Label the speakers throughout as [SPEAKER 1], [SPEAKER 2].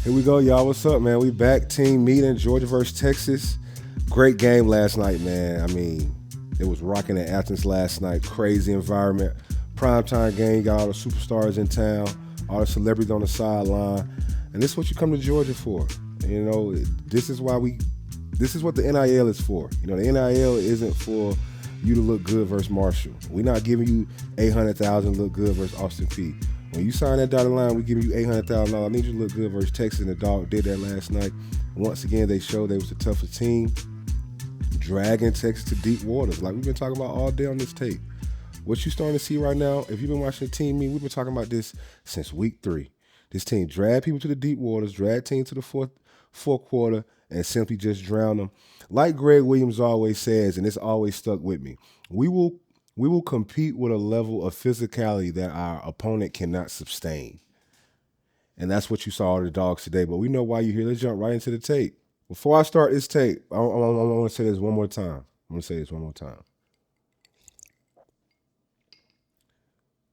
[SPEAKER 1] Here we go, y'all. What's up, man? We back. Team meeting, Georgia versus Texas. Great game last night, man. I mean, it was rocking at Athens last night. Crazy environment. Primetime game. You got all the superstars in town, all the celebrities on the sideline. And this is what you come to Georgia for. You know, this is what the NIL is for. You know, the NIL isn't for you to look good versus Marshall. We're not giving you $800,000 look good versus Austin Peay. When you sign that dotted line, we give you $800,000. I need you to look good versus Texas, and the dog did that last night. Once again, they showed they was the toughest team, dragging Texas to deep waters, like we've been talking about all day on this tape. What you starting to see right now, if you've been watching the team meet, we've been talking about this since week 3. This team dragged people to the deep waters, dragged teams to the fourth quarter, and simply just drown them. Like Greg Williams always says, and it's always stuck with me, we will compete with a level of physicality that our opponent cannot sustain. And that's what you saw of the dogs today. But we know why you're here. Let's jump right into the tape. Before I start this tape, I want to say this one more time.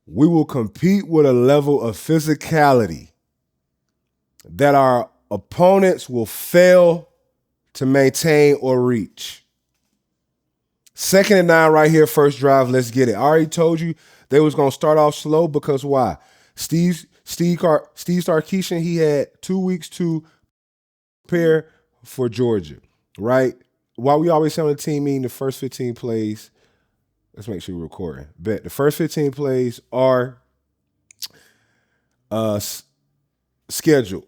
[SPEAKER 1] We will compete with a level of physicality that our opponents will fail to maintain or reach. 2nd and 9 right here, first drive. Let's get it. I already told you they was going to start off slow because why? Steve Sarkisian, he had 2 weeks to prepare for Georgia, right? While we always say on the team meeting, the first 15 plays, let's make sure we're recording. Bet the first 15 plays are scheduled.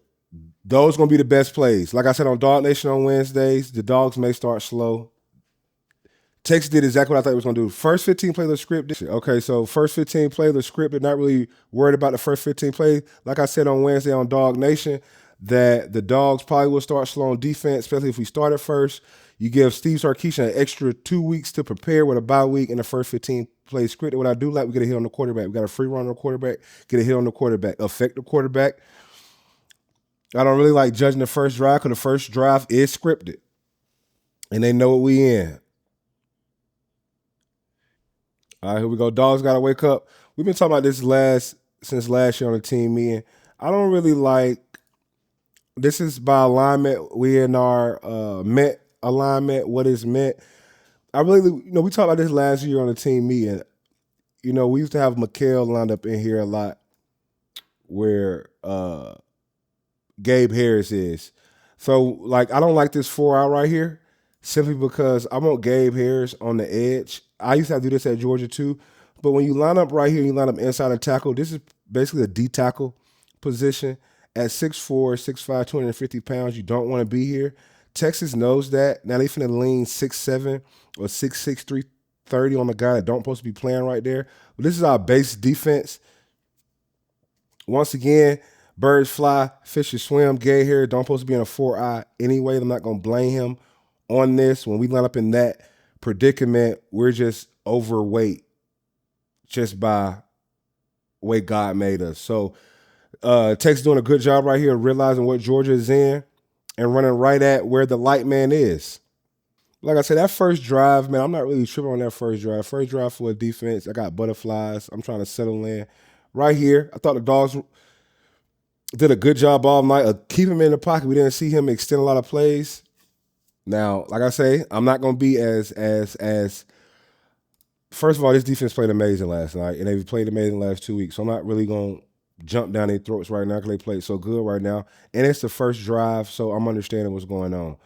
[SPEAKER 1] Those going to be the best plays. Like I said on Dog Nation on Wednesdays, the dogs may start slow. Texas did exactly what I thought it was going to do. First 15 play, the script. Okay, so first 15 play, the script. Not really worried about the first 15 play. Like I said on Wednesday on Dog Nation, that the dogs probably will start slow on defense, especially if we start at first. You give Steve Sarkisian an extra 2 weeks to prepare with a bye week in the first 15 play script. What I do like, we get a hit on the quarterback. We got a free run on the quarterback, get a hit on the quarterback, affect the quarterback. I don't really like judging the first drive because the first drive is scripted. And they know what we in. All right, here we go. Dogs got to wake up. We've been talking about this since last year on the team meeting. I don't really like, this is by alignment. We in our Met alignment, what is meant. I really, we talked about this last year on the team meeting. We used to have McHale lined up in here a lot where Gabe Harris is. So, I don't like this 4 out right here simply because I want Gabe Harris on the edge. I used to have to do this at Georgia too. But when you line up right here, you line up inside and tackle, this is basically a D-tackle position. At 6'4", 6'5", 250 pounds, you don't want to be here. Texas knows that. Now they finna lean 6'7" or 6'6", 330 on the guy that don't supposed to be playing right there. But this is our base defense. Once again, birds fly, fishes swim. Gay hair don't supposed to be in a 4-eye anyway. I'm not going to blame him on this. When we line up in that predicament, we're just overweight just by the way God made us. So Texas doing a good job right here, realizing what Georgia is in and running right at where the light man is. Like I said, that first drive, man, I'm not really tripping on that first drive. First drive for a defense, I got butterflies. I'm trying to settle in. Right here, I thought the dogs did a good job all night of keeping him in the pocket. We didn't see him extend a lot of plays. Now, like I say, I'm not going to be as first of all, this defense played amazing last night, and they've played amazing the last 2 weeks. So I'm not really going to jump down their throats right now because they played so good right now. And it's the first drive, so I'm understanding what's going on.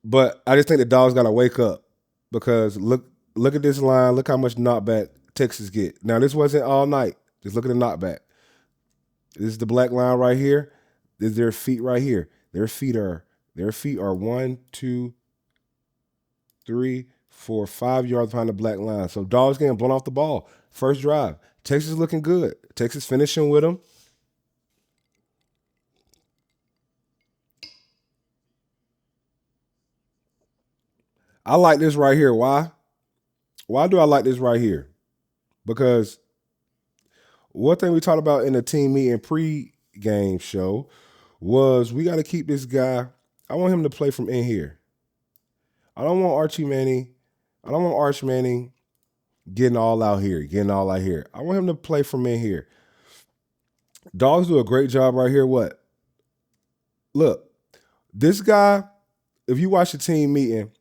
[SPEAKER 1] But I just think the dogs got to wake up because look at this line. Look how much knockback Texas get. Now, this wasn't all night. Just look at the knockback. This is the black line right here. This is their feet right here. Their feet are 1, 2, 3, 4, 5 yards behind the black line. So dogs getting blown off the ball. First drive. Texas looking good. Texas finishing with them. I like this right here. Why? Why do I like this right here? Because one thing we talked about in the team meeting pre-game show was we got to keep this guy. I want him to play from in here. I don't want Arch Manning getting all out here. I want him to play from in here. Dogs do a great job right here. What? Look, this guy, if you watch the team meeting,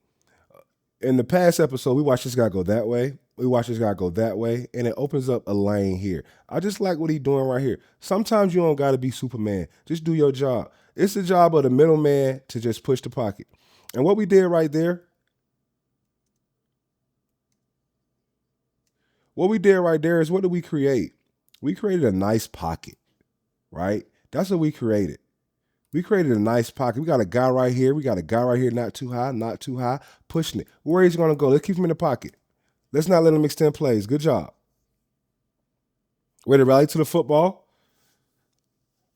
[SPEAKER 1] in the past episode, we watched this guy go that way. We watch this guy go that way, and it opens up a lane here. I just like what he's doing right here. Sometimes you don't got to be Superman. Just do your job. It's the job of the middleman to just push the pocket. And what we did right there, is what did we create? We created a nice pocket, right? That's what we created. We created a nice pocket. We got a guy right here. We got a guy right here, not too high, pushing it. Where he's going to go? Let's keep him in the pocket. Let's not let him extend plays. Good job. Way to rally to the football.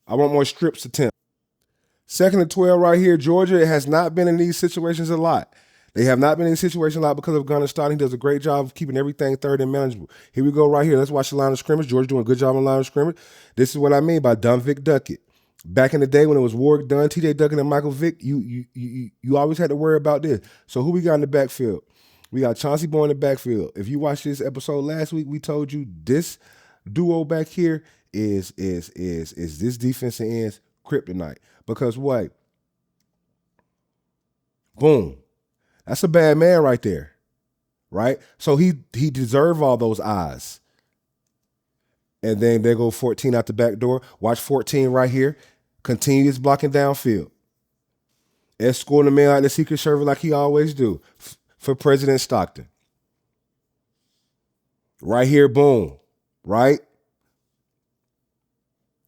[SPEAKER 1] I want more strips attempt. 2nd and 12 right here. Georgia has not been in these situations a lot. They have not been in this situation a lot because of Gunner starting. He does a great job of keeping everything third and manageable. Here we go right here. Let's watch the line of scrimmage. Georgia doing a good job on the line of scrimmage. This is what I mean by dumb Vic Duckett. Back in the day when it was Warwick Dunn, TJ Duckett, and Michael Vick, you always had to worry about this. So who we got in the backfield? We got Chauncey Boy in the backfield. If you watched this episode last week, we told you this duo back here is this defensive end's kryptonite. Because what? Boom. That's a bad man right there. Right? So he deserved all those eyes. And then they go 14 out the back door. Watch 14 right here. Continue his blocking downfield. Escorting the man out the Secret Service like he always do for President Stockton. Right here, boom. Right?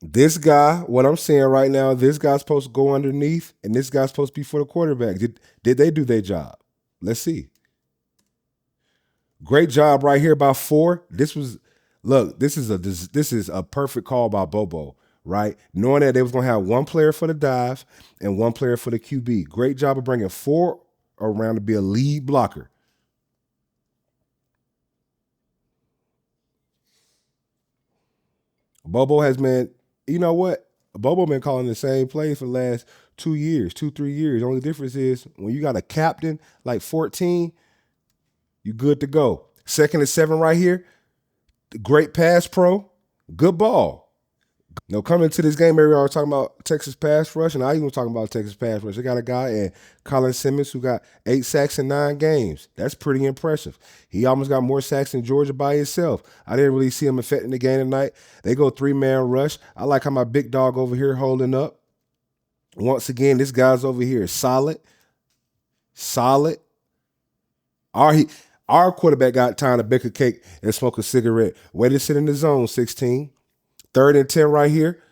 [SPEAKER 1] This guy, what I'm saying right now, this guy's supposed to go underneath, and this guy's supposed to be for the quarterback. Did they do their job? Let's see. Great job right here by 4. This is a perfect call by Bobo, right? Knowing that they was going to have one player for the dive and one player for the QB. Great job of bringing 4 around to be a lead blocker. Bobo has been, you know what? Bobo been calling the same plays for the last 2 years, 3 years. The only difference is when you got a captain like 14, you good to go. 2nd and 7 right here. Great pass pro. Good ball. Now, coming into this game, everybody was talking about Texas pass rush, and I even was talking about Texas pass rush. They got a guy in Colin Simmons who got 8 sacks in 9 games. That's pretty impressive. He almost got more sacks than Georgia by himself. I didn't really see him affecting the game tonight. They go 3-man rush. I like how my big dog over here holding up. Once again, this guy's over here is solid. Our quarterback got time to bake a cake and smoke a cigarette. Way to sit in the zone, 16. 3rd and 10 right here.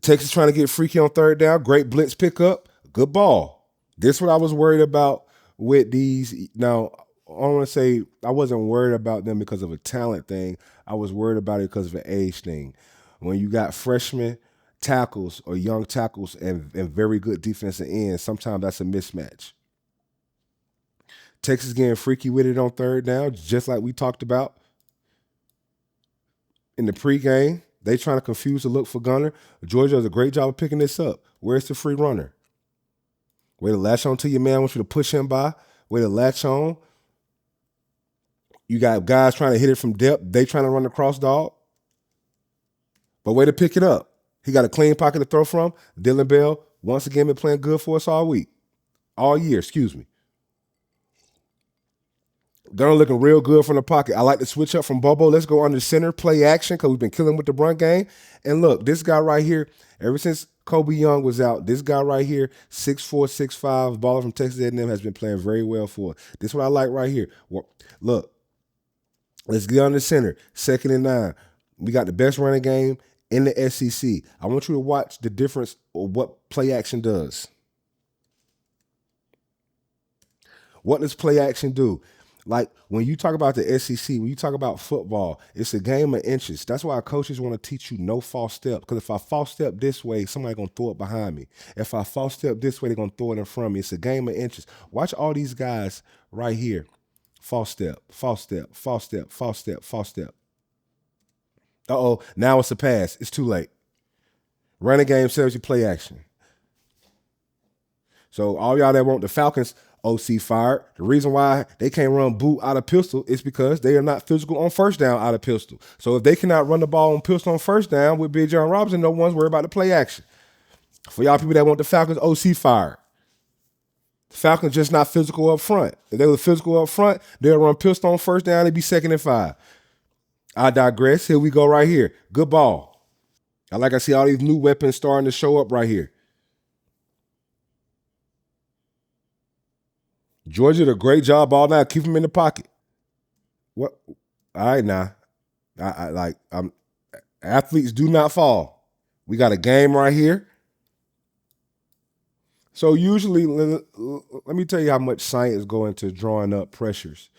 [SPEAKER 1] Texas trying to get freaky on 3rd down. Great blitz pickup. Good ball. This is what I was worried about with these. Now, I want to say I wasn't worried about them because of a talent thing. I was worried about it because of an age thing. When you got freshman tackles or young tackles and very good defensive ends, sometimes that's a mismatch. Texas getting freaky with it on 3rd down, just like we talked about in the pregame. They trying to confuse the look for Gunner. Georgia does a great job of picking this up. Where's the free runner? Way to latch on to your man. I want you to push him by. Way to latch on. You got guys trying to hit it from depth. They trying to run the cross dog. But way to pick it up. He got a clean pocket to throw from. Dylan Bell, once again, been playing good for us all year, excuse me. Gunner looking real good from the pocket. I like to switch up from Bobo. Let's go under center, play action, because we've been killing with the run game. And look, this guy right here, ever since Kobe Young was out, this guy right here, 6'4", 6'5", baller from Texas A&M, has been playing very well for us. This is what I like right here. Look, let's get under center, 2nd and 9. We got the best running game in the SEC. I want you to watch the difference of what play action does. What does play action do? Like, when you talk about the SEC, when you talk about football, it's a game of inches. That's why coaches want to teach you no false step. Because if I false step this way, somebody's going to throw it behind me. If I false step this way, they're going to throw it in front of me. It's a game of inches. Watch all these guys right here. False step, false step, false step, false step, false step. Uh-oh, now it's a pass. It's too late. Running game serves you play action. So all y'all that want the Falcons OC fired. The reason why they can't run boot out of pistol is because they are not physical on first down out of pistol. So if they cannot run the ball on pistol on first down with Big John Robinson, no one's worried about the play action. For y'all people that want the Falcons, OC fired. The Falcons just not physical up front. If they were physical up front, they'll run pistol on first down, they'd be 2nd and 5. I digress. Here we go right here. Good ball. I see all these new weapons starting to show up right here. Georgia did a great job all night. Keep them in the pocket. What? All right, now. Athletes do not fall. We got a game right here. So usually, let me tell you how much science go into drawing up pressures.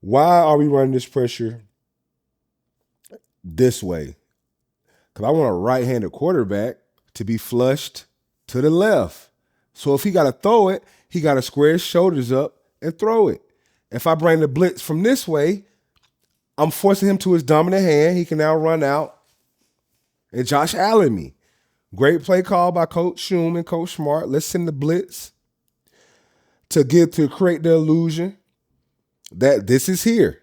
[SPEAKER 1] Why are we running this pressure this way? Because I want a right-handed quarterback to be flushed to the left. So if he got to throw it, he got to square his shoulders up and throw it. If I bring the blitz from this way, I'm forcing him to his dominant hand. He can now run out and Josh Allen me. Great play call by Coach Shum and Coach Smart. Let's send the blitz to create the illusion that this is here.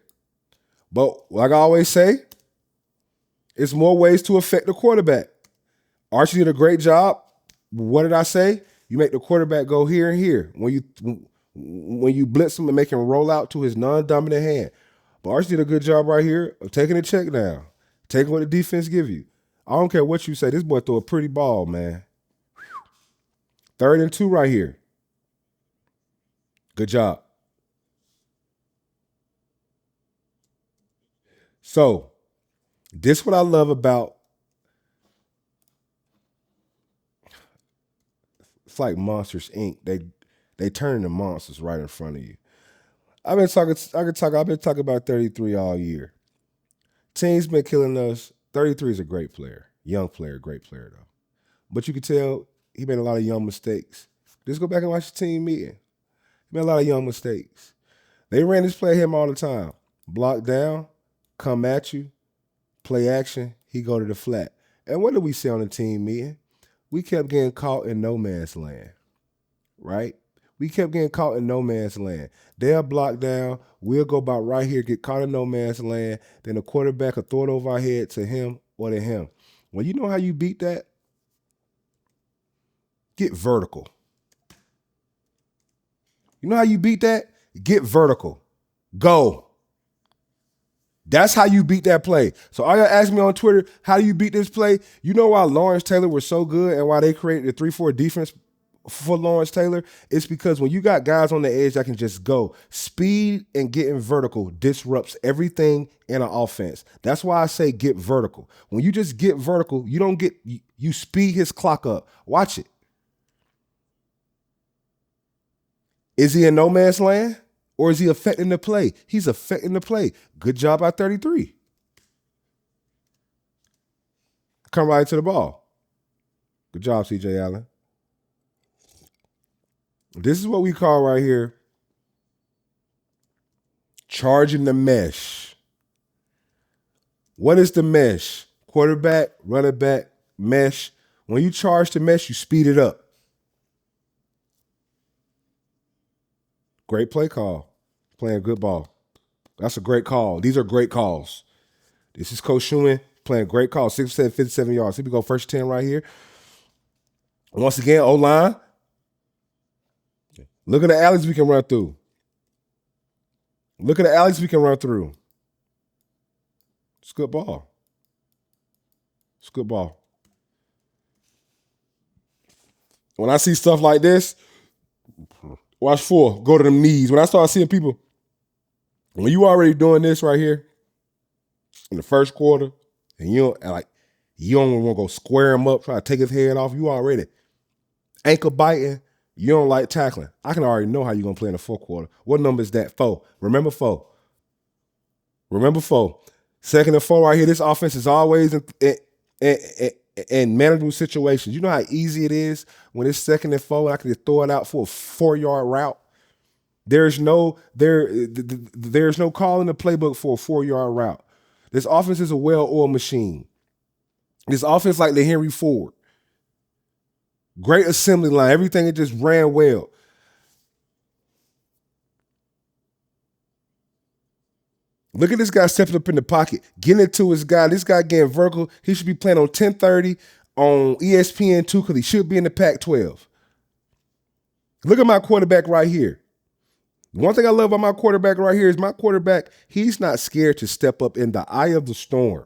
[SPEAKER 1] But like I always say, it's more ways to affect the quarterback. Archie did a great job. What did I say? You make the quarterback go here and here when you blitz him and make him roll out to his non-dominant hand. But Archie did a good job right here of taking the check down, taking what the defense give you. I don't care what you say. This boy threw a pretty ball, man. 3rd and 2 right here. Good job. So, this what I love about. It's like Monsters Inc. They turn into monsters right in front of you. I've been talking about 33 all year. Team's been killing us. 33 is a great player. Young player, great player though. But you can tell he made a lot of young mistakes. Just go back and watch the team meeting. He made a lot of young mistakes. They ran this play him all the time. Block down, come at you, play action, he go to the flat. And what did we see on the team meeting? We kept getting caught in no man's land, right? We kept getting caught in no man's land. They'll block down. We'll go about right here, get caught in no man's land. Then the quarterback will throw it over our head to him or to him. Well, you know how you beat that? Get vertical. You know how you beat that? Get vertical. Go. That's how you beat that play. So all y'all ask me on Twitter, how do you beat this play? You know why Lawrence Taylor was so good and why they created the 3-4 defense for Lawrence Taylor? It's because when you got guys on the edge that can just go, speed and getting vertical disrupts everything in an offense. That's why I say get vertical. When you just get vertical, you speed his clock up. Watch it. Is he in no man's land or is he affecting the play? He's affecting the play. Good job by 33. Come right to the ball. Good job, CJ Allen. This is what we call right here charging the mesh. What is the mesh? Quarterback, running back, mesh. When you charge the mesh, you speed it up. Great play call. Playing good ball. That's a great call. These are great calls. This is Coach Schumann playing great call. 57 yards. Here we go. First 10 right here. Once again, O-line. Look at the alleys we can run through. Look at the alleys we can run through. It's good ball. It's good ball. When I see stuff like this, watch 4. Go to them knees. When I start seeing people, when you already doing this right here in the first quarter, and you don't want to go square him up, try to take his head off, you already ankle biting. You don't like tackling. I can already know how you're going to play in the fourth quarter. What number is that? 4. Remember 4. Remember 4. 2nd and 4 right here. This offense is always in manageable situations. You know how easy it is when it's 2nd and 4 and I can just throw it out for a 4-yard route. There's no call in the playbook for a 4-yard route. This offense is a well-oiled machine. This offense like the Henry Ford. Great assembly line. Everything, it just ran well. Look at this guy stepping up in the pocket, getting it to his guy. This guy getting vertical. He should be playing on 10:30 on ESPN2 because he should be in the Pac-12. Look at my quarterback right here. One thing I love about my quarterback right here is my quarterback, he's not scared to step up in the eye of the storm.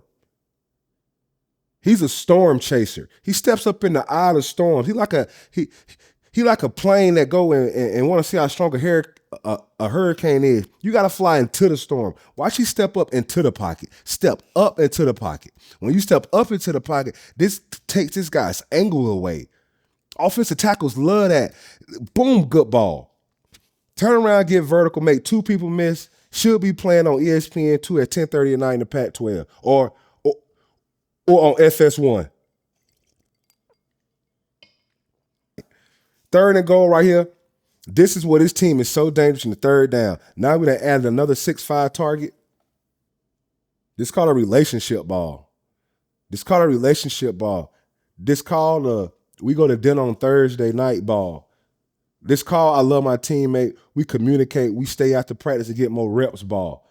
[SPEAKER 1] He's a storm chaser. He steps up in the eye of the storm. He like a plane that go and want to see how strong a hurricane is. You got to fly into the storm. Watch you step up into the pocket. Step up into the pocket. When you step up into the pocket, this takes this guy's angle away. Offensive tackles love that. Boom, good ball. Turn around, get vertical, make two people miss. Should be playing on ESPN2 at 10:30 at night in the Pac-12 or on FS1. Third and goal right here. This is where this team is so dangerous in the third down. Now we done added another 6'5" target. This called a relationship ball. This called a relationship ball. This called a we go to dinner on Thursday night ball. This call, I love my teammate. We communicate. We stay after practice to get more reps ball.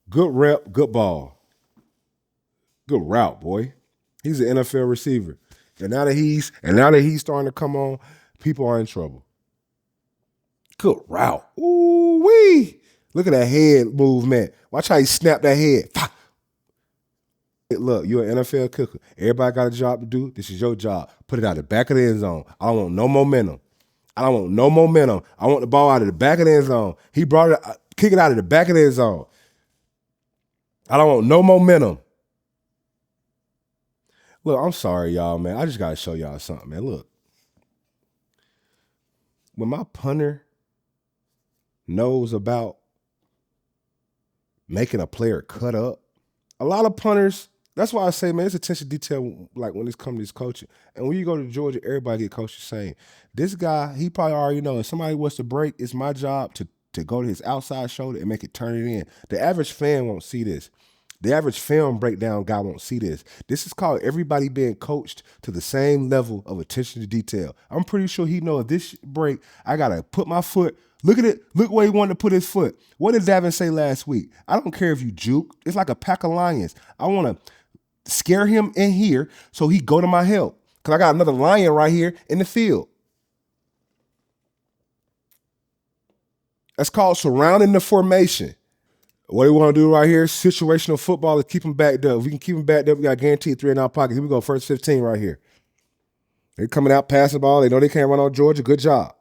[SPEAKER 1] Good rep, good ball. Good route, boy. He's an NFL receiver. And now that he's starting to come on, people are in trouble. Good route. Ooh wee. Look at that head movement. Watch how he snapped that head. Look, you're an NFL kicker. Everybody got a job to do. This is your job. Put it out the back of the end zone. I don't want no momentum. I want the ball out of the back of the end zone. He brought it, kick it out of the back of the end zone. I don't want no momentum. Look, I'm sorry, y'all, man. I just got to show y'all something, man. Look. When my punter knows about making a player cut up, a lot of punters, that's why I say, man, it's attention to detail like when this comes to this coaching. And when you go to Georgia, everybody get coaches saying, this guy, he probably already know if somebody wants to break, it's my job to go to his outside shoulder and make it turn it in. The average fan won't see this. The average film breakdown guy won't see this. This is called everybody being coached to the same level of attention to detail. I'm pretty sure he knows this break, I got to put my foot. Look at it. Look where he wanted to put his foot. What did Davin say last week? I don't care if you juke. It's like a pack of lions. I want to scare him in here so he go to my help because I got another lion right here in the field. That's called surrounding the formation. What we want to do right here, situational football, is keep them backed up. If we can keep them backed up, we got guaranteed 3 in our pockets. Here we go, first 15 right here. They're coming out, passing the ball. They know they can't run on Georgia. Good job.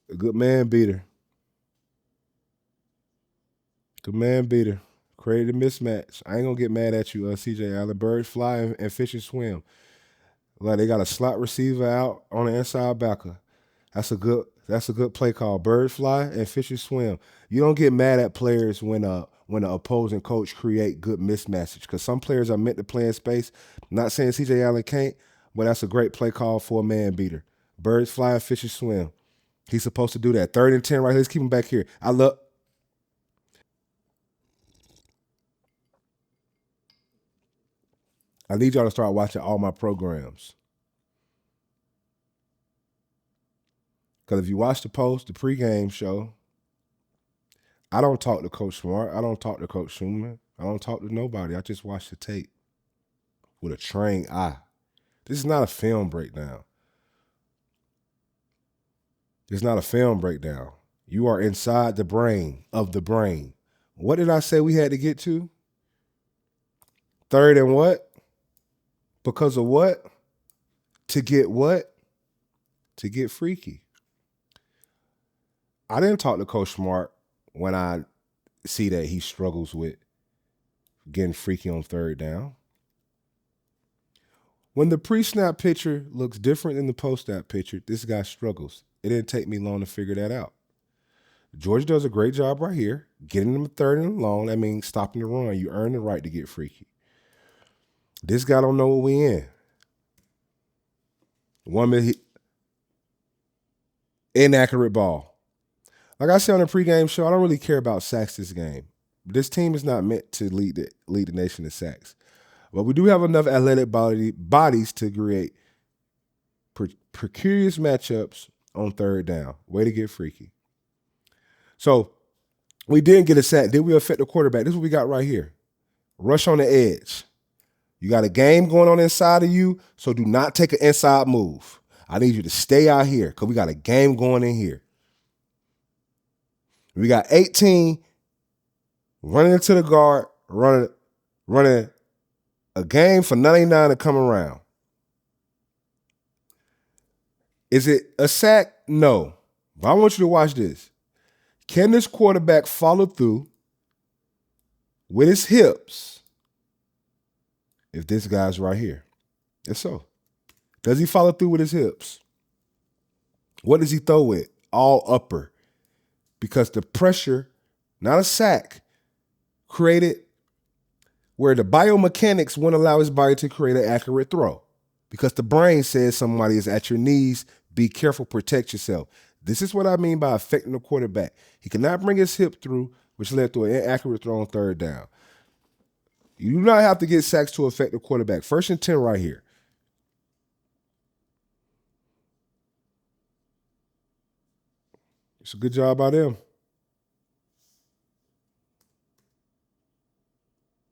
[SPEAKER 1] A good man beater. Good man beater. Created a mismatch. I ain't going to get mad at you, CJ Allen. Birds fly and fish and swim. Like they got a slot receiver out on the inside backer. That's a good play call. Bird fly and fish and swim. You don't get mad at players when the opposing coach create good mismatches because some players are meant to play in space. Not saying CJ Allen can't, but that's a great play call for a man beater. Birds fly and fish and swim. He's supposed to do that. 3rd and 10 right here. Let's keep him back here. I need y'all to start watching all my programs. Because if you watch the pregame show, I don't talk to Coach Smart. I don't talk to Coach Schumann. I don't talk to nobody. I just watch the tape with a trained eye. This is not a film breakdown. It's not a film breakdown. You are inside the brain of the brain. What did I say we had to get to? 3rd and what? Because of what? To get what? To get freaky. I didn't talk to Coach Smart when I see that he struggles with getting freaky on 3rd down. When the pre-snap picture looks different than the post-snap picture, this guy struggles. It didn't take me long to figure that out. Georgia does a great job right here, getting them 3rd and long. That means stopping the run. You earn the right to get freaky. This guy don't know what we in. 1 minute, inaccurate ball. Like I said on the pregame show, I don't really care about sacks this game. This team is not meant to lead the nation in sacks. But we do have enough athletic bodies to create precarious matchups on third down. Way to get freaky. So we didn't get a sack. Did we affect the quarterback? This is what we got right here. Rush on the edge. You got a game going on inside of you, so do not take an inside move. I need you to stay out here because we got a game going in here. We got 18 running into the guard, running a game for 99 to come around. Is it a sack? No. But I want you to watch this. Can this quarterback follow through with his hips if this guy's right here? If so. Does he follow through with his hips? What does he throw with? All upper. Because the pressure, not a sack, created where the biomechanics wouldn't allow his body to create an accurate throw. Because the brain says somebody is at your knees, be careful, protect yourself. This is what I mean by affecting the quarterback. He cannot bring his hip through, which led to an inaccurate throw on third down. You do not have to get sacks to affect the quarterback. 1st and 10 right here. It's a good job by them.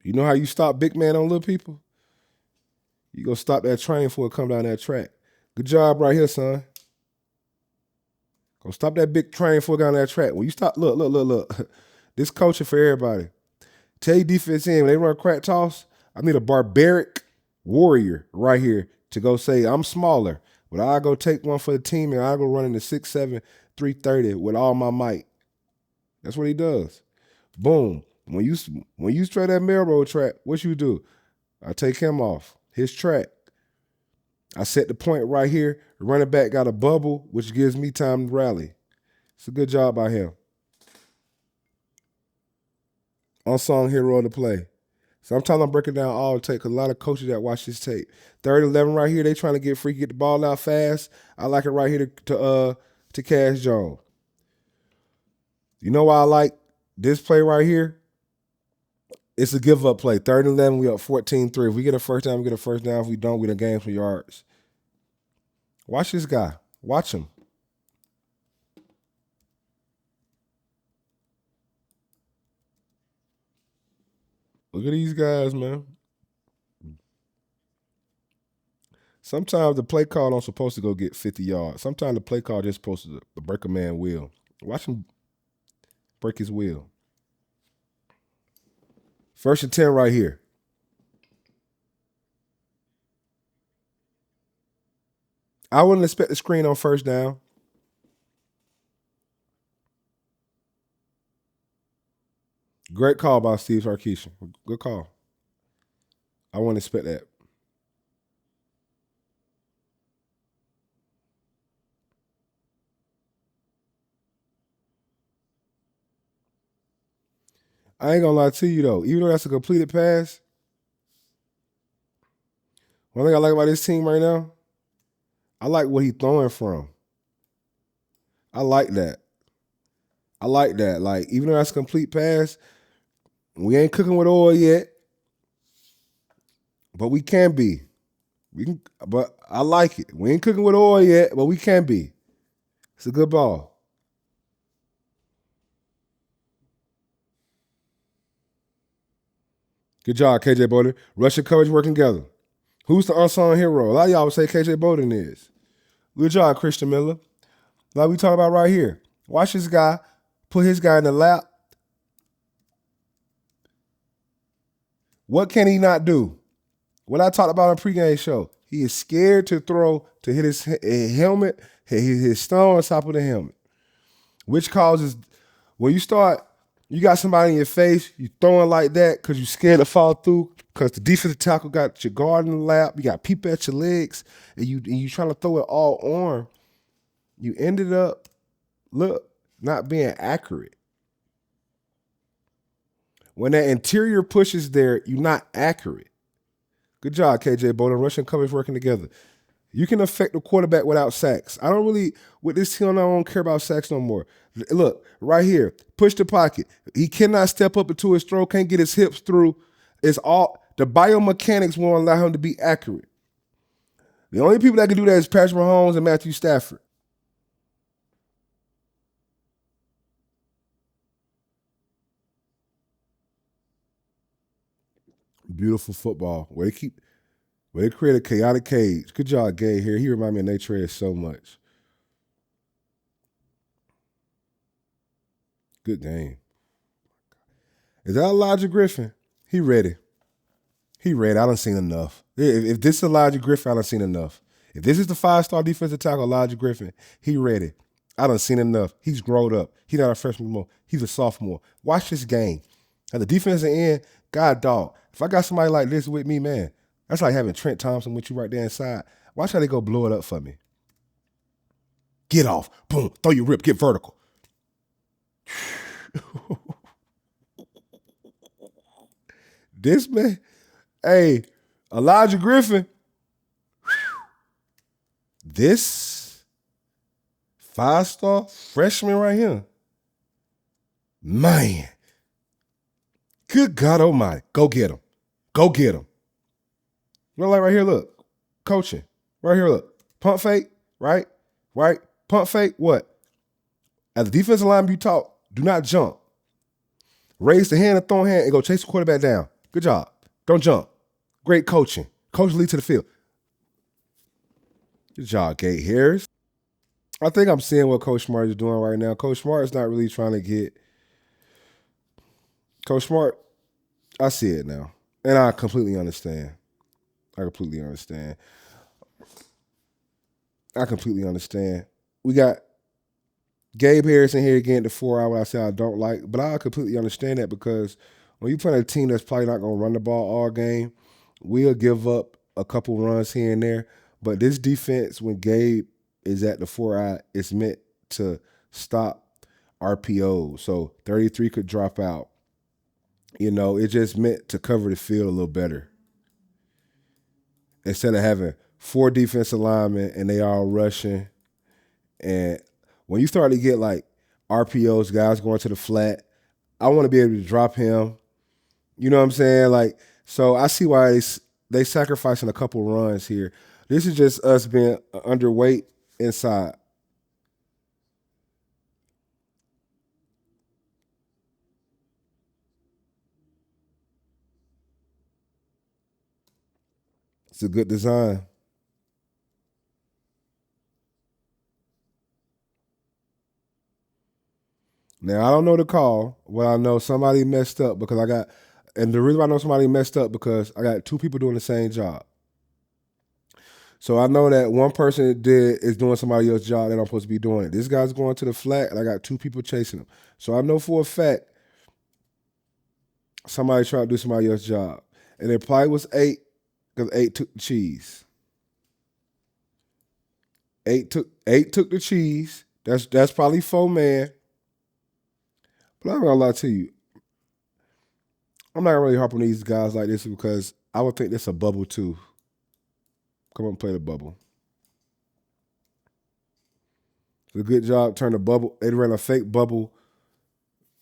[SPEAKER 1] You know how you stop big man on little people? You go stop that train before it come down that track. Good job right here, son. Go stop that big train before it go down that track. When you stop, look. This coaching for everybody. Tell your defense in, when they run a crack toss, I need a barbaric warrior right here to go say, I'm smaller, but I go take one for the team and I go run in the 6'7", 330 with all my might. That's what he does. Boom. When you try that railroad track, what you do? I take him off his track. I set the point right here. The running back got a bubble, which gives me time to rally. It's a good job by him. Unsung hero of the play. Sometimes I'm breaking down all the tape because a lot of coaches that watch this tape. 3rd and 11 right here, they trying to get freaky, get the ball out fast. I like it right here to Cash Jones. You know why I like this play right here? It's a give-up play. 3rd and 11, we up 14-3. If we get a first down, we get a first down. If we don't, we done gain some yards. Watch this guy. Watch him. Look at these guys, man. Sometimes the play call don't supposed to go get 50 yards. Sometimes the play call just supposed to break a man's wheel. Watch him break his wheel. 1st and 10 right here. I wouldn't expect the screen on first down. Great call by Steve Sarkisian. Good call. I wouldn't expect that. I ain't gonna lie to you though. Even though that's a completed pass, one thing I like about this team right now, I like what he's throwing from. I like that. Like, even though that's a complete pass, we ain't cooking with oil yet, but we can be. But I like it. We ain't cooking with oil yet, but we can be. It's a good ball. Good job, KJ Bowden. Russian coverage working together. Who's the unsung hero? A lot of y'all would say KJ Bowden is. Good job, Christian Miller. Like we talking about right here. Watch this guy put his guy in the lap. What can he not do? What I talked about on pregame show. He is scared to throw to hit his helmet, hit his stone on top of the helmet, which causes when you got somebody in your face, you throwing like that because you scared to fall through because the defensive tackle got your guard in the lap, you got people at your legs, and you trying to throw it all arm. You ended up, not being accurate. When that interior push is there, you're not accurate. Good job, KJ Bowden. Russian coverage working together. You can affect the quarterback without sacks. I don't really, with this team, I don't care about sacks no more. Look, right here, push the pocket. He cannot step up into his throw, can't get his hips through. It's all, the biomechanics won't allow him to be accurate. The only people that can do that is Patrick Mahomes and Matthew Stafford. Beautiful football. Where they create a chaotic cage. Good job, Gay here. He remind me of Nate Trez so much. Good game. Is that Elijah Griffin? He ready. He ready. I done seen enough. If this is Elijah Griffin, I done seen enough. If this is the 5-star defensive tackle, Elijah Griffin, he ready. I done seen enough. He's grown up. He's not a freshman anymore. He's a sophomore. Watch this game. At the defensive end, God dog. If I got somebody like this with me, man, that's like having Trent Thompson with you right there inside. Watch how they go blow it up for me. Get off. Boom. Throw your rip. Get vertical. This man, hey, Elijah Griffin, this 5-star freshman right here, man, good God Almighty, go get him. Go get him. You know, like right here, look, coaching. Right here, look, pump fake, right? Pump fake, what? As the defensive line you taught, do not jump. Raise the hand and throw hand and go chase the quarterback down. Good job. Don't jump. Great coaching. Coach lead to the field. Good job, Gate Harris. I think I'm seeing what Coach Smart is doing right now. Coach Smart is not really trying to get. Coach Smart, I see it now. And I completely understand. I completely understand. We got Gabe Harris in here again, the 4-hour I say I don't like, but I completely understand that because when you play a team that's probably not going to run the ball all game, we'll give up a couple runs here and there. But this defense, when Gabe is at the 4-eye, it's meant to stop RPOs. So 33 could drop out. You know, it just meant to cover the field a little better. Instead of having 4 defensive linemen and they all rushing. And when you start to get like RPOs, guys going to the flat, I want to be able to drop him. You know what I'm saying? Like, so I see why they sacrificing a couple runs here. This is just us being underweight inside. It's a good design. Now, I don't know the call. Well, I know somebody messed up because and the reason why I know somebody messed up because I got 2 people doing the same job. So I know that one person is doing somebody else's job that I'm supposed to be doing it. This guy's going to the flat, and I got 2 people chasing him. So I know for a fact somebody trying to do somebody else's job. And it probably was 8 because 8 took the cheese. 8 took the cheese. That's probably 4-man. But I'm not gonna lie to you. I'm not gonna really harp on these guys like this because I would think this a bubble too. Come on, play the bubble. It's a good job. Turn the bubble. They ran a fake bubble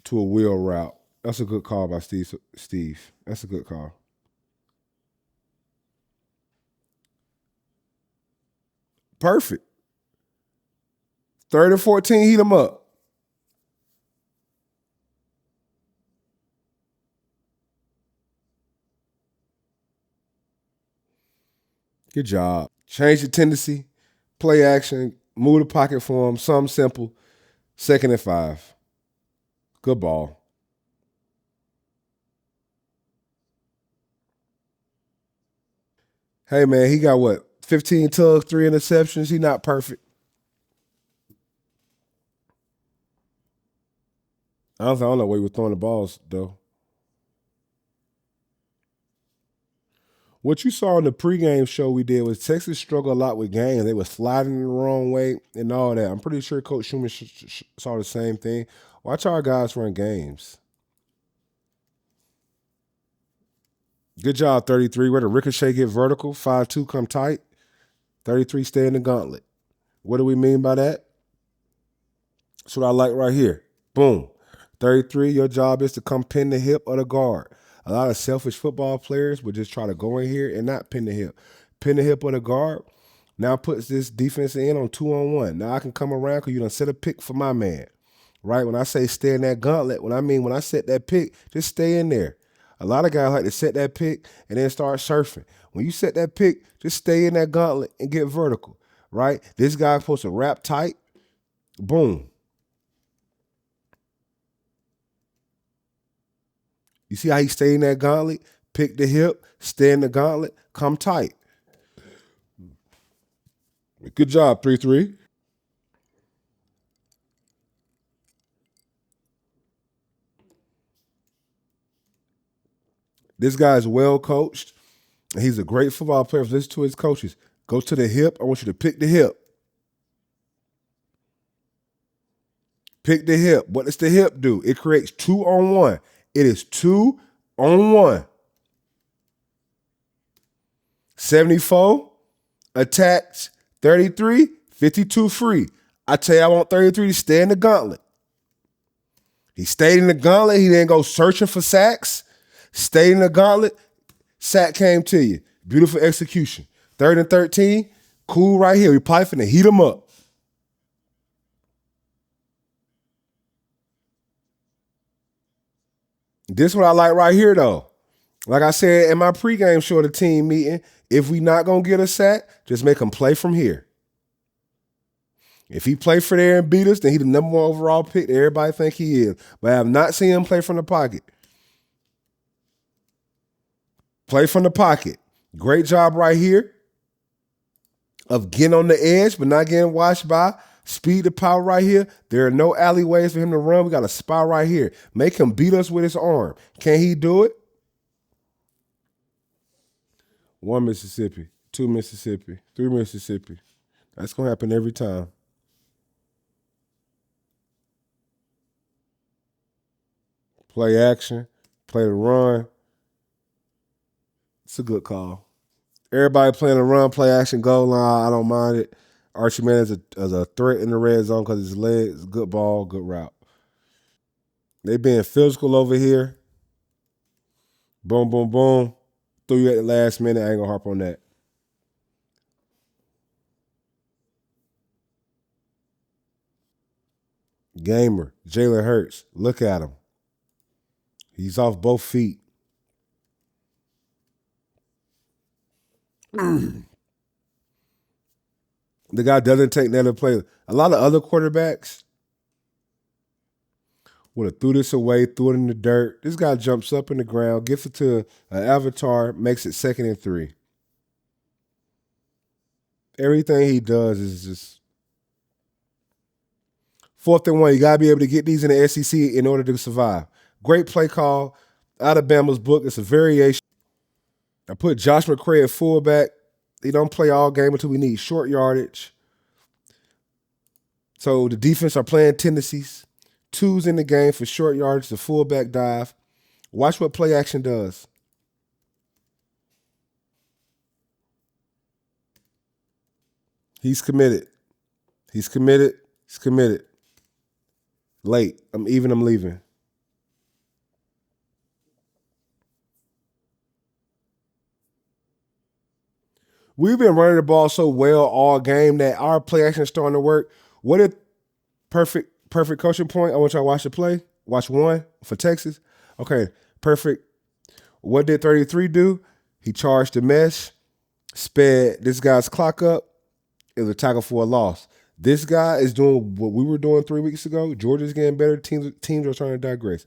[SPEAKER 1] to a wheel route. That's a good call by Steve. That's a good call. Perfect. 3rd and 14, heat them up. Good job. Change the tendency, play action, move the pocket for him, something simple. 2nd and 5. Good ball. Hey, man, he got what? 15 tugs, 3 interceptions. He not perfect. I don't know where he was throwing the balls, though. What you saw in the pregame show we did was Texas struggled a lot with games. They were sliding the wrong way and all that. I'm pretty sure Coach Schumann saw the same thing. Watch our guys run games. Good job, 33. Where the ricochet get vertical, 5-2 come tight. 33, stay in the gauntlet. What do we mean by that? That's what I like right here. Boom. 33, your job is to come pin the hip of the guard. A lot of selfish football players would just try to go in here and not pin the hip. Pin the hip of the guard. Now puts this defense in on 2-on-1. Now I can come around because you done set a pick for my man. Right? When I say stay in that gauntlet, when I set that pick, just stay in there. A lot of guys like to set that pick and then start surfing. When you set that pick, just stay in that gauntlet and get vertical. Right? This guy's supposed to wrap tight. Boom. You see how he stayed in that gauntlet? Pick the hip, stay in the gauntlet, come tight. Good job, 3-3. This guy's well coached. He's a great football player. Listen to his coaches. Go to the hip. I want you to pick the hip. Pick the hip. What does the hip do? It creates 2-on-1. It is 2-on-1. 74 attacks, 33, 52 free. I tell you, I want 33 to stay in the gauntlet. He stayed in the gauntlet. He didn't go searching for sacks. Stayed in the gauntlet. Sack came to you. Beautiful execution. 3rd and 13. Cool right here. We probably finna heat him up. This what I like right here, though. Like I said in my pregame show, the team meeting, if we not going to get a sack, just make him play from here. If he play for there and beat us, then he the number 1 overall pick that everybody think he is. But I have not seen him play from the pocket. Play from the pocket. Great job right here of getting on the edge, but not getting washed by. Speed to power right here. There are no alleyways for him to run. We got a spot right here. Make him beat us with his arm. Can he do it? 1 Mississippi, 2 Mississippi, 3 Mississippi. That's going to happen every time. Play action, play the run. It's a good call. Everybody playing the run, play action, goal line. I don't mind it. Archie Man is a threat in the red zone because his legs, good ball, good route. They being physical over here. Boom, boom, boom. Threw you at the last minute. I ain't going to harp on that. Gamer, Jalen Hurts. Look at him. He's off both feet. The guy doesn't take that to play. A lot of other quarterbacks would have threw this away, threw it in the dirt. This guy jumps up in the ground, gets it to an avatar, makes it 2nd and 3. Everything he does is just 4th and 1. You got to be able to get these in the SEC in order to survive. Great play call. Alabama's book. It's a variation. I put Josh McCray at fullback. He don't play all game until we need short yardage. So the defense are playing tendencies. 2's in the game for short yardage, the fullback dive. Watch what play action does. He's committed. He's committed. He's committed. Late. I'm leaving. We've been running the ball so well all game that our play action is starting to work. What if perfect coaching point? I want y'all to watch the play. Watch 1 for Texas. Okay, perfect. What did 33 do? He charged the mesh, sped this guy's clock up. It was a tackle for a loss. This guy is doing what we were doing 3 weeks ago. Georgia's getting better. Teams are trying to digress.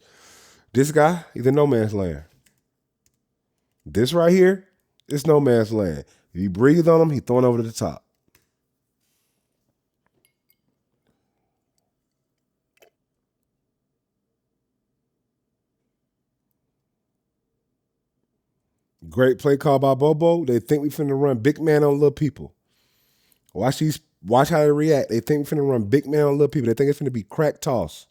[SPEAKER 1] This guy, he's in no man's land. This right here, it's no man's land. If you breathe on him, he's throwing over to the top. Great play call by Bobo. They think we finna run big man on little people. Watch how they react. They think we finna run big man on little people. They think it's finna be crack toss.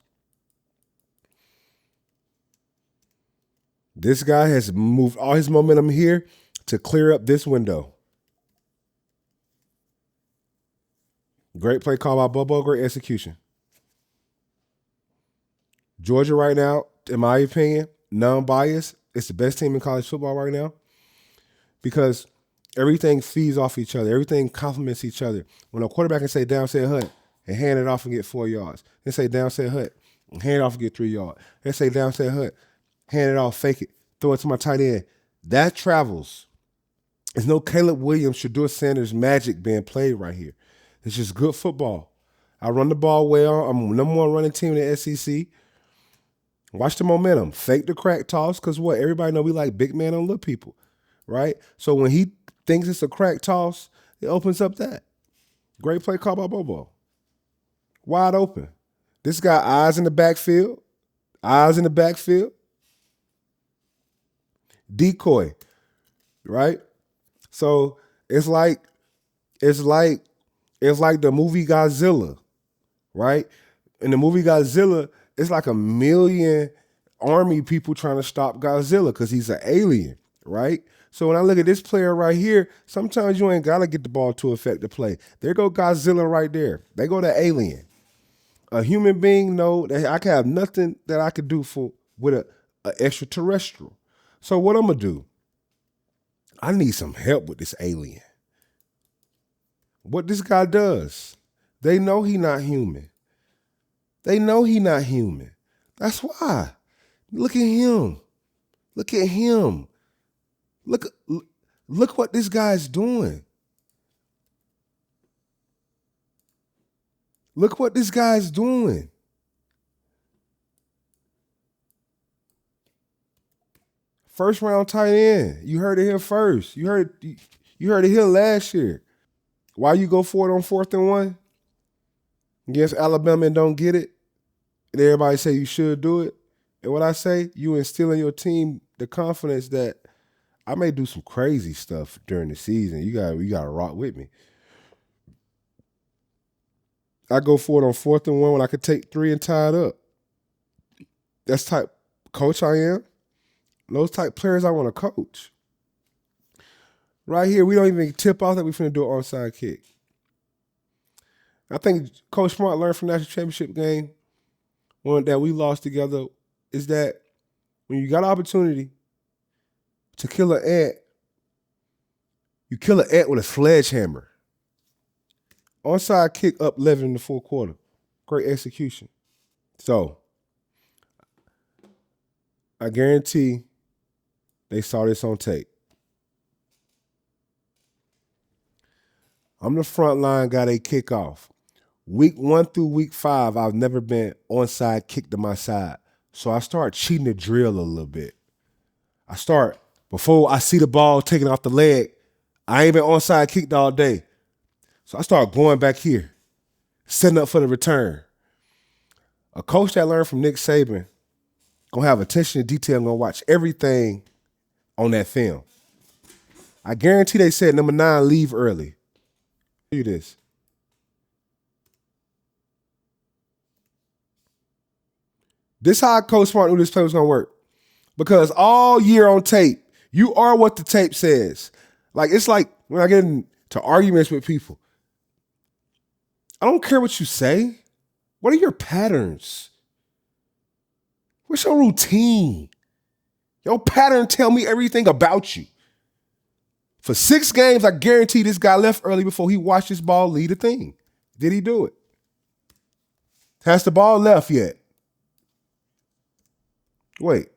[SPEAKER 1] This guy has moved all his momentum here to clear up this window. Great play call by Bobo, great execution. Georgia right now, in my opinion, non-biased, it's the best team in college football right now because everything feeds off each other. Everything complements each other. When a quarterback can say down, say hunt, and hand it off and get 4 yards. They say down, say hunt, and hand it off and get 3 yards. They say down, say hunt, hand it off, fake it, throw it to my tight end. That travels. There's no Caleb Williams, Shedeur Sanders magic being played right here. It's just good football. I run the ball well. I'm the number one running team in the SEC. Watch the momentum. Fake the crack toss, because what? Everybody know we like big man on little people, right? So when he thinks it's a crack toss, it opens up that. Great play call by Bobo. Wide open. This guy eyes in the backfield. Eyes in the backfield. Decoy, right? So it's like the movie Godzilla, right? In the movie Godzilla, it's like a million army people trying to stop Godzilla because he's an alien, right? So when I look at this player right here, sometimes you ain't got to get the ball to affect the play. There go Godzilla right there. They go to alien. A human being, no, I can have nothing that I could do with an extraterrestrial. So what I'm going to do, I need some help with this alien. What this guy does, they know he not human. They know he not human. That's why. Look at him. Look at him. Look what this guy's doing. Look what this guy's doing. First round tight end. You heard it here first. You heard it here last year. Why you go for it on 4th and 1 against Alabama and don't get it? And everybody say you should do it. And what I say, you instill in your team the confidence that I may do some crazy stuff during the season. You gotta rock with me. I go for it on 4th and 1 when I could take 3 and tie it up. That's the type coach I am. Those type players I want to coach. Right here, we don't even tip off that we're finna do an onside kick. I think Coach Smart learned from the national championship game, one that we lost together, is that when you got an opportunity to kill an ant, you kill an ant with a sledgehammer. Onside kick up 11 in the 4th quarter. Great execution. So, I guarantee they saw this on tape. I'm the front line guy they kick off. Week 1 through week 5, I've never been onside kick to my side. So I start cheating the drill a little bit. I start, before I see the ball taken off the leg, I ain't been onside kicked all day. So I start going back here, setting up for the return. A coach that learned from Nick Saban gonna have attention to detail and gonna watch everything on that film. I guarantee they said number 9, leave early. Do this. This how Coach Smart knew this play was gonna work. Because all year on tape, you are what the tape says. Like, it's like when I get into arguments with people, I don't care what you say. What are your patterns? What's your routine? Your pattern tell me everything about you. For 6 games, I guarantee this guy left early before he watched this ball lead a thing. Did he do it? Has the ball left yet? Wait.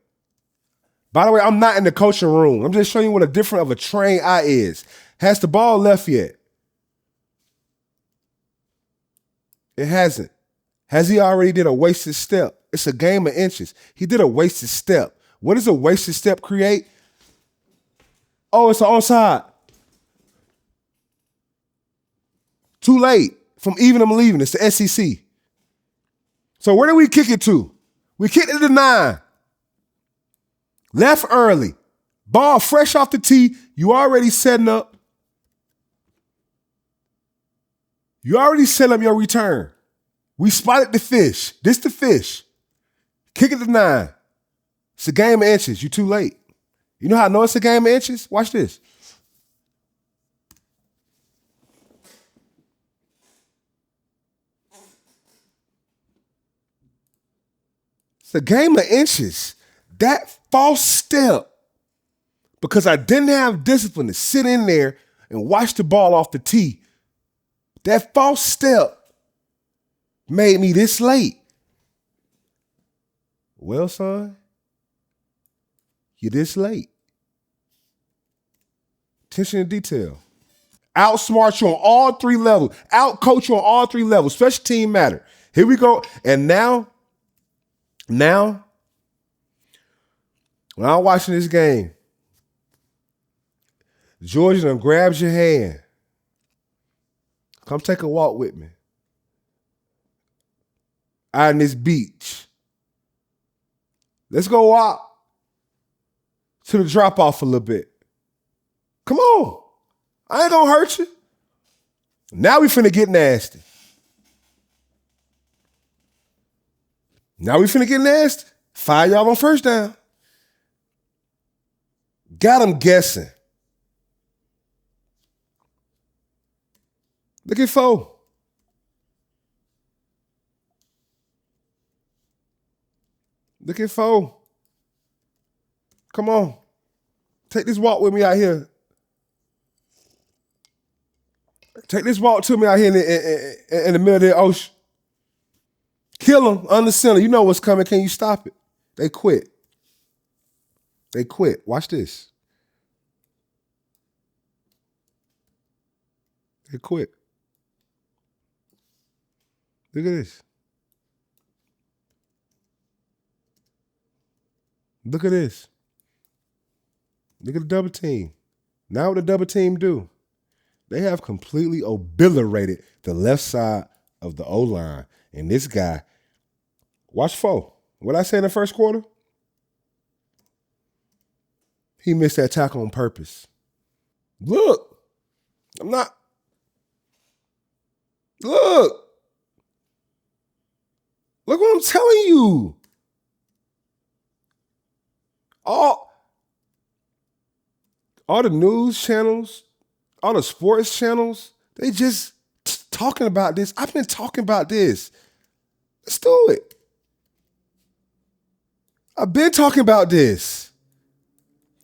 [SPEAKER 1] By the way, I'm not in the coaching room. I'm just showing you what a different of a trained eye is. Has the ball left yet? It hasn't. Has he already did a wasted step? It's a game of inches. He did a wasted step. What does a wasted step create? Oh, it's an onside. Too late. From even I'm leaving. It's the SEC. So where did we kick it to? We kicked it to 9. Left early. Ball fresh off the tee. You already setting up. You already set up your return. We spotted the fish. This the fish. Kick it to 9. It's a game of inches. You too late. You know how I know it's a game of inches? Watch this. It's a game of inches. That false step, because I didn't have discipline to sit in there and watch the ball off the tee, that false step made me this late. Well, son, you're this late. Attention to detail. Outsmart you on all three levels. Outcoach you on all three levels. Special team matter. Here we go. And now, when I'm watching this game, Georgia done grabs your hand. Come take a walk with me. Out on this beach. Let's go walk to the drop off a little bit. Come on. I ain't gonna hurt you. Now we finna get nasty. Fire y'all on first down. Got them guessing. Look at four. Come on. Take this walk with me out here. Take this walk to me out here in the middle of the ocean. Kill them under center. You know what's coming. Can you stop it? They quit. Watch this. They quit. Look at this. Look at the double team. Now what the double team do? They have completely obliterated the left side of the O-line. And this guy, watch four. What I say in the first quarter? He missed that tackle on purpose. Look. Look what I'm telling you. All the news channels, all the sports channels, they just talking about this. I've been talking about this. Let's do it. I've been talking about this.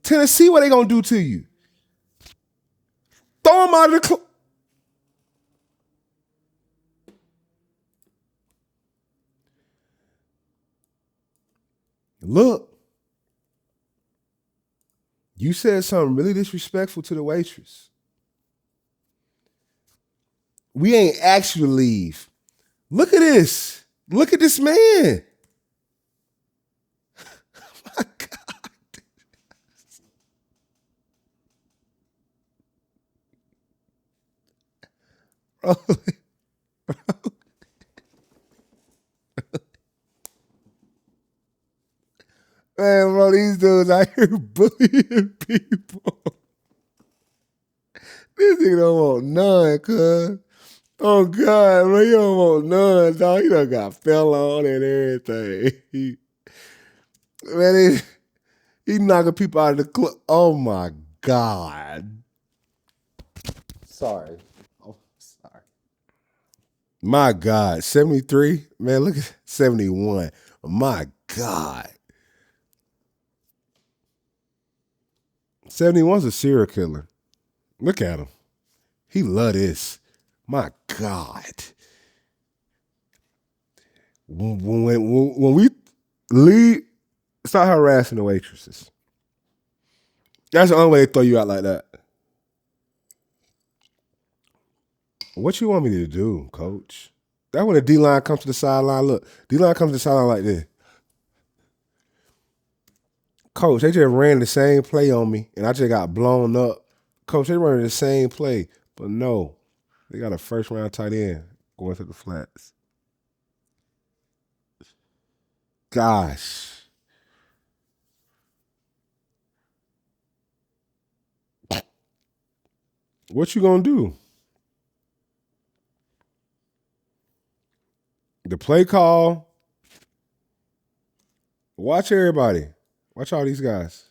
[SPEAKER 1] Tennessee, what they gonna do to you? Throw them out of the Look. You said something really disrespectful to the waitress. We ain't asked you to leave. Look at this. Look at this man. My God. Bro. Man, bro, these dudes out here bullying people. This nigga don't want none, cuz. Oh, God, bro, you don't want none, dog. He done got fell on and everything. Man, he knocking people out of the club. Oh, my God. Sorry. Oh, sorry. My God. 73? Man, look at 71. My God. 71's a serial killer. Look at him. He love this. My God. When we leave, start harassing the waitresses. That's the only way they throw you out like that. What you want me to do, coach? That when the D-line comes to the sideline, look, D-line comes to the sideline like this. Coach, they just ran the same play on me, and I just got blown up. Coach, they running the same play, but no. They got a first-round tight end going to the flats. Gosh. What you gonna do? The play call. Watch everybody. Watch all these guys.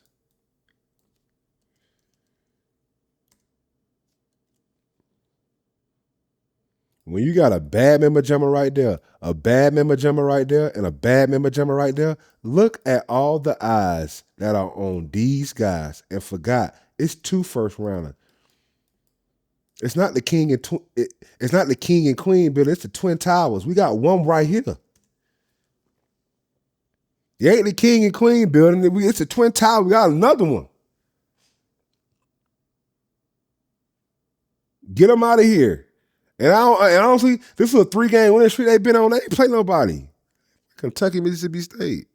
[SPEAKER 1] When you got a bad member jammer right there, a bad member jammer right there, and a bad member jammer right there, look at all the eyes that are on these guys and forgot it's 2 first rounders. It's not the king and it's not the king and queen building. It's the Twin Towers. We got one right here. It ain't the king and queen building. It's the Twin Towers. We got another one. Get them out of here. And honestly, this is a 3-game winning streak they've been on. They ain't play nobody. Kentucky, Mississippi State.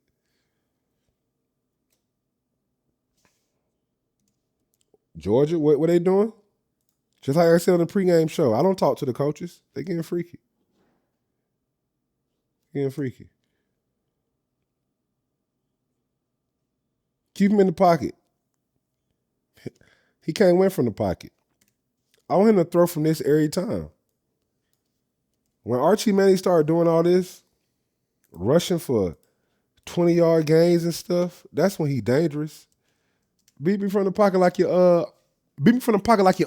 [SPEAKER 1] Georgia, what they doing? Just like I said on the pregame show, I don't talk to the coaches. They getting freaky. Getting freaky. Keep him in the pocket. He can't win from the pocket. I want him to throw from this every time. When Archie Manning started doing all this, rushing for 20-yard gains and stuff, that's when he dangerous. Beat me from the pocket like your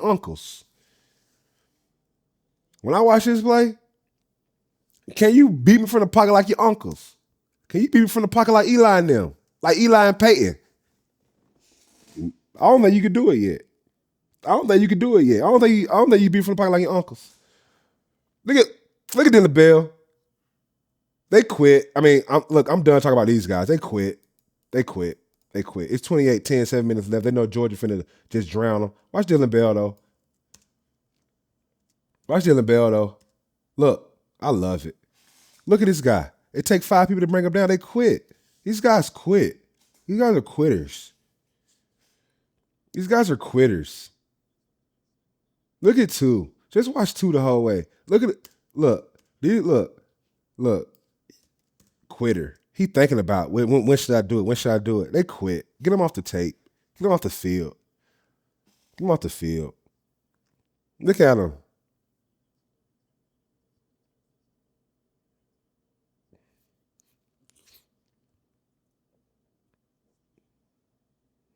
[SPEAKER 1] uncles. When I watch this play, can you beat me from the pocket like your uncles? Can you beat me from the pocket like Eli and them? Like Eli and Peyton? I don't think you could do it yet. I don't think you beat from the pocket like your uncles. Look at Dylan Bell. They quit. I mean, I'm done talking about these guys. They quit. It's 28-10, 7 minutes left. They know Georgia finna just drown them. Watch Dylan Bell, though. Look, I love it. Look at this guy. It takes 5 people to bring him down. They quit. These guys quit. These guys are quitters. Look at 2. Just watch 2 the whole way. Look at it. Look. Quitter. He thinking about when should I do it? When should I do it? They quit. Get him off the tape. Get him off the field. Look at him.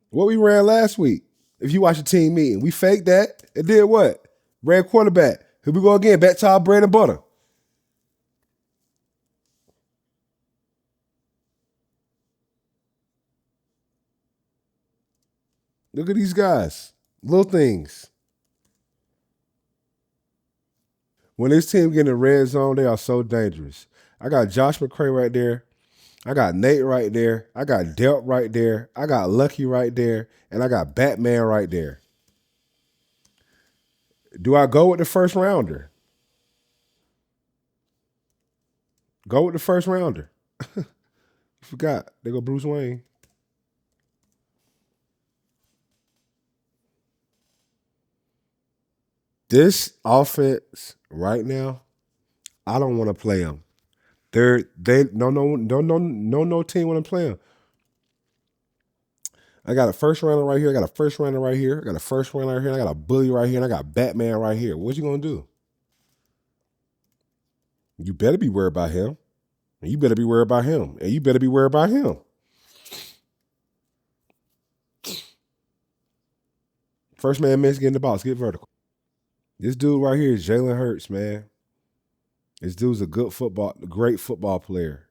[SPEAKER 1] What we ran last week, if you watch the team meeting, we faked that and did what? Ran quarterback. Here we go again, back to our bread and butter. Look at these guys. Little things. When this team get in the red zone, they are so dangerous. I got Josh McCray right there. I got Nate right there. I got Delp right there. I got Lucky right there. And I got Batman right there. Do I go with the first rounder? Go with the first rounder. Forgot. They go Bruce Wayne. This offense right now, I don't want to play them. No team want to play them. I got a first rounder right here. I got a first rounder right here. I got a first rounder right here. And I got a bully right here. And I got Batman right here. What you gonna do? You better be worried about him. And you better be worried about him. And you better be worried about him. First man miss, get in the box, get vertical. This dude right here is Jalen Hurts, man. This dude's a great football player.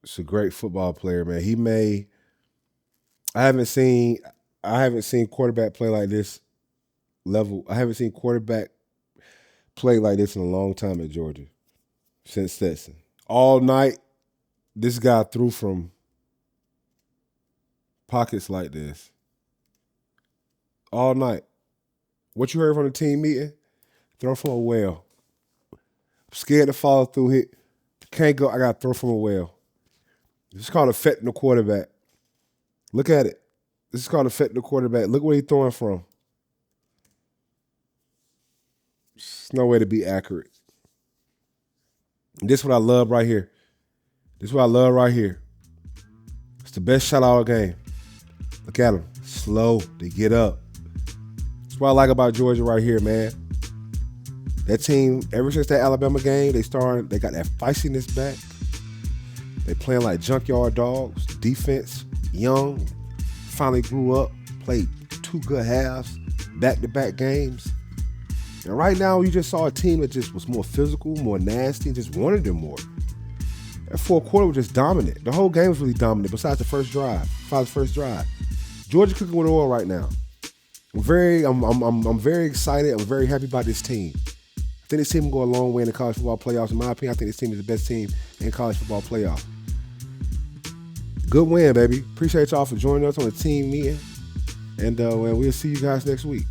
[SPEAKER 1] It's a great football player, man. I haven't seen quarterback play like this level. I haven't seen quarterback play like this in a long time at Georgia. Since Stetson. All night, this guy threw from pockets like this. All night. What you heard from the team meeting? Throw from a well. I'm scared to follow through it. Can't go. I got to throw from a well. This is called affecting the quarterback. Look at it. This is called affecting the quarterback. Look where he's throwing from. There's no way to be accurate. And this is what I love right here. It's the best shot all game. Look at him. Slow to get up. That's what I like about Georgia right here, man. That team, ever since that Alabama game, they got that feistiness back. They playing like junkyard dogs. Defense, young, finally grew up, played 2 good halves, back-to-back games. And right now, you just saw a team that just was more physical, more nasty, and just wanted it more. That fourth quarter was just dominant. The whole game was really dominant, besides the first drive. Georgia cooking with oil right now. I'm very excited. I'm very happy about this team. I think this team will go a long way in the college football playoffs. In my opinion, I think this team is the best team in college football playoffs. Good win, baby. Appreciate y'all for joining us on the team meeting. And we'll see you guys next week.